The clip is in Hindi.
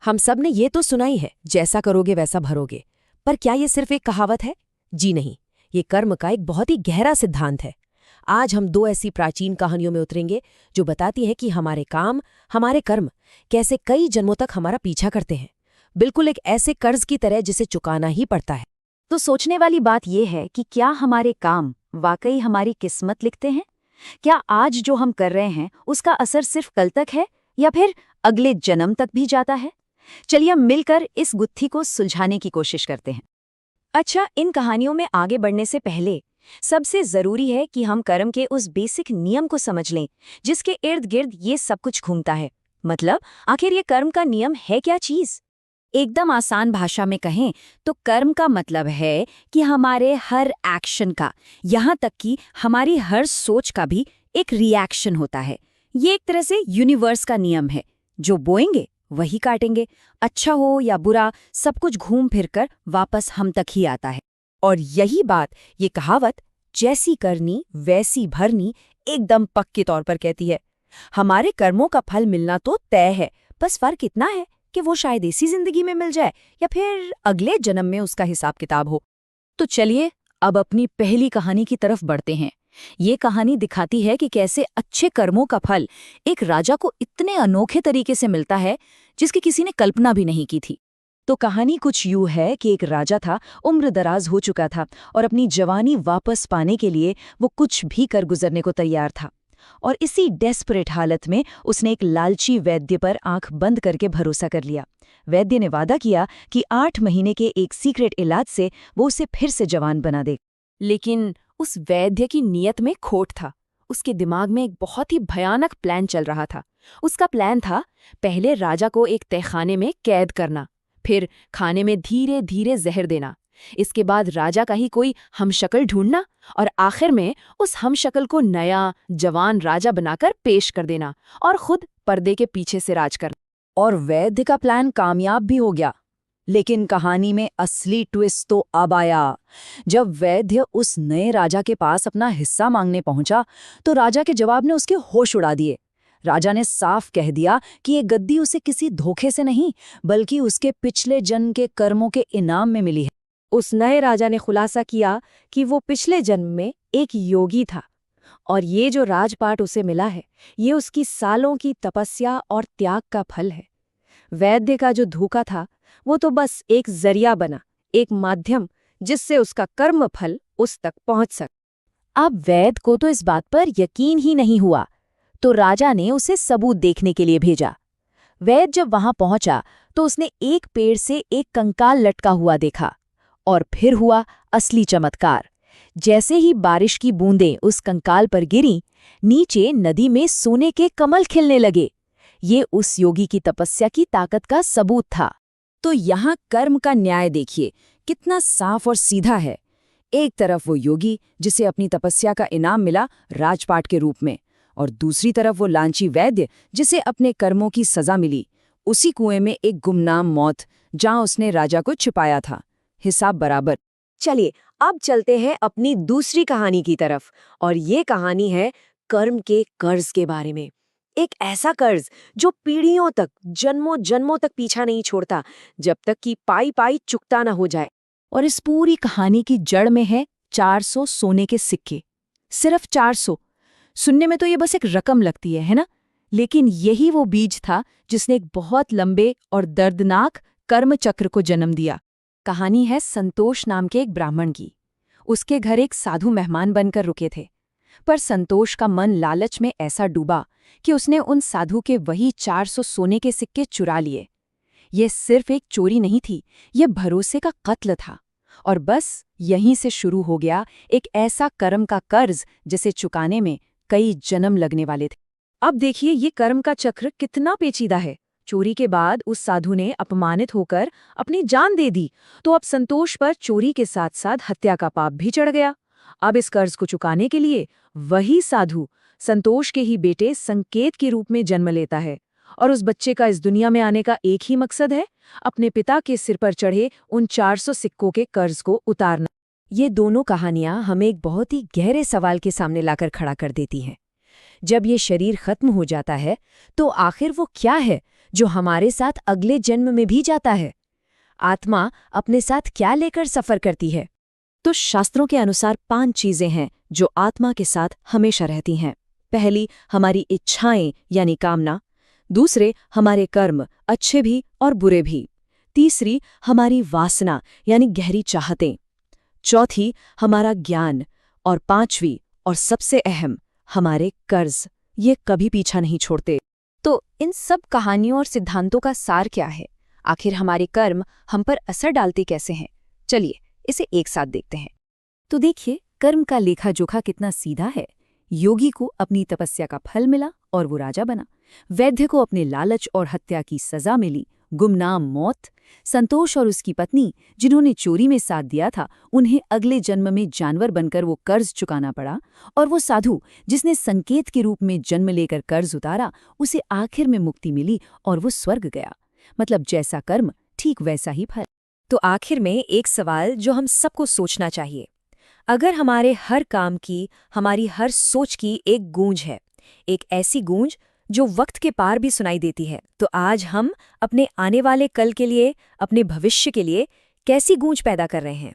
हम सब ने ये तो सुना ही है, जैसा करोगे वैसा भरोगे। पर क्या ये सिर्फ एक कहावत है? जी नहीं, ये कर्म का एक बहुत ही गहरा सिद्धांत है। आज हम दो ऐसी प्राचीन कहानियों में उतरेंगे जो बताती है कि हमारे काम, हमारे कर्म कैसे कई जन्मों तक हमारा पीछा करते हैं, बिल्कुल एक ऐसे कर्ज की तरह जिसे चुकाना ही पड़ता है। तो सोचने वाली बात यह है कि क्या हमारे काम वाकई हमारी किस्मत लिखते हैं? क्या आज जो हम कर रहे हैं उसका असर सिर्फ कल तक है या फिर अगले जन्म तक भी जाता है? चलिए हम मिलकर इस गुत्थी को सुलझाने की कोशिश करते हैं। अच्छा, इन कहानियों में आगे बढ़ने से पहले सबसे जरूरी है कि हम कर्म के उस बेसिक नियम को समझ लें जिसके इर्द गिर्द ये सब कुछ घूमता है। मतलब आखिर ये कर्म का नियम है क्या चीज? एकदम आसान भाषा में कहें तो कर्म का मतलब है कि हमारे हर एक्शन का, यहाँ तक कि हमारी हर सोच का भी एक रिएक्शन होता है। ये एक तरह से यूनिवर्स का नियम है। जो बोएंगे वही काटेंगे। अच्छा हो या बुरा, सब कुछ घूम फिर कर वापस हम तक ही आता है। और यही बात ये कहावत जैसी करनी वैसी भरनी एकदम पक्के तौर पर कहती है। हमारे कर्मों का फल मिलना तो तय है, बस फर्क इतना है कि वो शायद इसी जिंदगी में मिल जाए या फिर अगले जन्म में उसका हिसाब किताब हो। तो चलिए अब अपनी पहली कहानी की तरफ बढ़ते हैं। ये कहानी दिखाती है कि कैसे अच्छे कर्मों का फल एक राजा को इतने अनोखे तरीके से मिलता है जिसकी किसी ने कल्पना भी नहीं की थी। तो कहानी कुछ यूं है कि एक राजा था, उम्र दराज हो चुका था और अपनी जवानी वापस पाने के लिए वो कुछ भी कर गुजरने को तैयार था। और इसी डेस्परेट हालत में उसने एक लालची वैद्य पर आंख बंद करके भरोसा कर लिया। वैद्य ने वादा किया कि 8 महीने के एक सीक्रेट इलाज से वो उसे फिर से जवान बना दे। लेकिन उस वैद्य की नीयत में खोट था। उसके दिमाग में एक बहुत ही भयानक प्लान चल रहा था। उसका प्लान था पहले राजा को एक तहखाने में कैद करना, फिर खाने में धीरे धीरे जहर देना, इसके बाद राजा का ही कोई हमशक्ल ढूंढना और आखिर में उस हमशक्ल को नया जवान राजा बनाकर पेश कर देना और खुद पर्दे के पीछे से राज करना। और वैद्य का प्लान कामयाब भी हो गया। लेकिन कहानी में असली ट्विस्ट तो अब आया। जब वैद्य उस नए राजा के पास अपना हिस्सा मांगने पहुंचा तो राजा के जवाब ने उसके होश उड़ा दिए। राजा ने साफ कह दिया कि ये गद्दी उसे किसी धोखे से नहीं बल्कि उसके पिछले जन्म के कर्मों के इनाम में मिली है। उस नए राजा ने खुलासा किया कि वो पिछले जन्म में एक योगी था और ये जो राजपाट उसे मिला है ये उसकी सालों की तपस्या और त्याग का फल है। वैद्य का जो धोखा था वो तो बस एक जरिया बना, एक माध्यम जिससे उसका कर्म फल उस तक पहुंच सके। अब वैद्य को तो इस बात पर यकीन ही नहीं हुआ, तो राजा ने उसे सबूत देखने के लिए भेजा। वैद्य जब वहां पहुंचा तो उसने एक पेड़ से एक कंकाल लटका हुआ देखा और फिर हुआ असली चमत्कार। जैसे ही बारिश की बूंदें उस कंकाल पर गिरीं, नीचे नदी में सोने के कमल खिलने लगे। ये उस योगी की तपस्या की ताकत का सबूत था। तो यहाँ कर्म का न्याय देखिए कितना साफ और सीधा है। एक तरफ वो योगी जिसे अपनी तपस्या का इनाम मिला राजपाट के रूप में, और दूसरी तरफ वो लांची वैद्य जिसे अपने कर्मों की सजा मिली, उसी कुएं में एक गुमनाम मौत जहां उसने राजा को छिपाया था। हिसाब बराबर। चलिए अब चलते हैं अपनी दूसरी कहानी की तरफ, और ये कहानी है कर्म के कर्ज के बारे में। एक ऐसा कर्ज जो पीढ़ियों तक, जन्मों जन्मों तक पीछा नहीं छोड़ता जब तक कि पाई पाई चुकता न हो जाए। और इस पूरी कहानी की जड़ में है 400 सोने के सिक्के। सिर्फ 400। सुनने में तो ये बस एक रकम लगती है ना? लेकिन यही वो बीज था जिसने एक बहुत लंबे और दर्दनाक कर्म चक्र को जन्म दिया। कहानी है संतोष नाम के एक ब्राह्मण की। उसके घर एक साधु मेहमान बनकर रुके थे, पर संतोष का मन लालच में ऐसा डूबा कि उसने उन साधु के वही 400 सोने के सिक्के चुरा लिए। ये सिर्फ एक चोरी नहीं थी, ये भरोसे का कत्ल था। और बस यहीं से शुरू हो गया एक ऐसा कर्म का कर्ज जिसे चुकाने में कई जन्म लगने वाले थे। अब देखिए ये कर्म का चक्र कितना पेचीदा है। चोरी के बाद उस साधु ने अपमानित होकर अपनी जान दे दी, तो अब संतोष पर चोरी के साथ साथ हत्या का पाप भी चढ़ गया। अब इस कर्ज को चुकाने के लिए वही साधु संतोष के ही बेटे संकेत के रूप में जन्म लेता है, और उस बच्चे का इस दुनिया में आने का एक ही मकसद है, अपने पिता के सिर पर चढ़े उन 400 सिक्कों के कर्ज को उतारना। ये दोनों कहानियां हमें एक बहुत ही गहरे सवाल के सामने लाकर खड़ा कर देती हैं। जब ये शरीर खत्म हो जाता है तो आखिर वो क्या है जो हमारे साथ अगले जन्म में भी जाता है। आत्मा अपने साथ क्या लेकर सफर करती है? तो शास्त्रों के अनुसार 5 चीजें हैं जो आत्मा के साथ हमेशा रहती हैं। पहली, हमारी इच्छाएं यानी कामना। दूसरे, हमारे कर्म, अच्छे भी और बुरे भी। तीसरी, हमारी वासना यानी गहरी चाहतें। चौथी, हमारा ज्ञान। और पांचवी और सबसे अहम, हमारे कर्ज। ये कभी पीछा नहीं छोड़ते। तो इन सब कहानियों और सिद्धांतों का सार क्या है? आखिर हमारे कर्म हम पर असर डालते कैसे हैं? चलिए इसे एक साथ देखते हैं। तो देखिए, कर्म का लेखा जोखा कितना सीधा है। योगी को अपनी तपस्या का फल मिला और वो राजा बना। वैद्य को अपने लालच और हत्या की सजा मिली, गुमनाम मौत। संतोष और उसकी पत्नी, जिन्होंने चोरी में साथ दिया था, उन्हें अगले जन्म में जानवर बनकर वो कर्ज चुकाना पड़ा। और वो साधु, जिसने संकेत के रूप में जन्म लेकर कर्ज उतारा, उसे आखिर में मुक्ति मिली और वो स्वर्ग गया। मतलब जैसा कर्म, ठीक वैसा ही फल। तो आखिर में एक सवाल जो हम सबको सोचना चाहिए। अगर हमारे हर काम की, हमारी हर सोच की एक गूंज है, एक ऐसी गूंज जो वक्त के पार भी सुनाई देती है, तो आज हम अपने आने वाले कल के लिए, अपने भविष्य के लिए कैसी गूंज पैदा कर रहे हैं?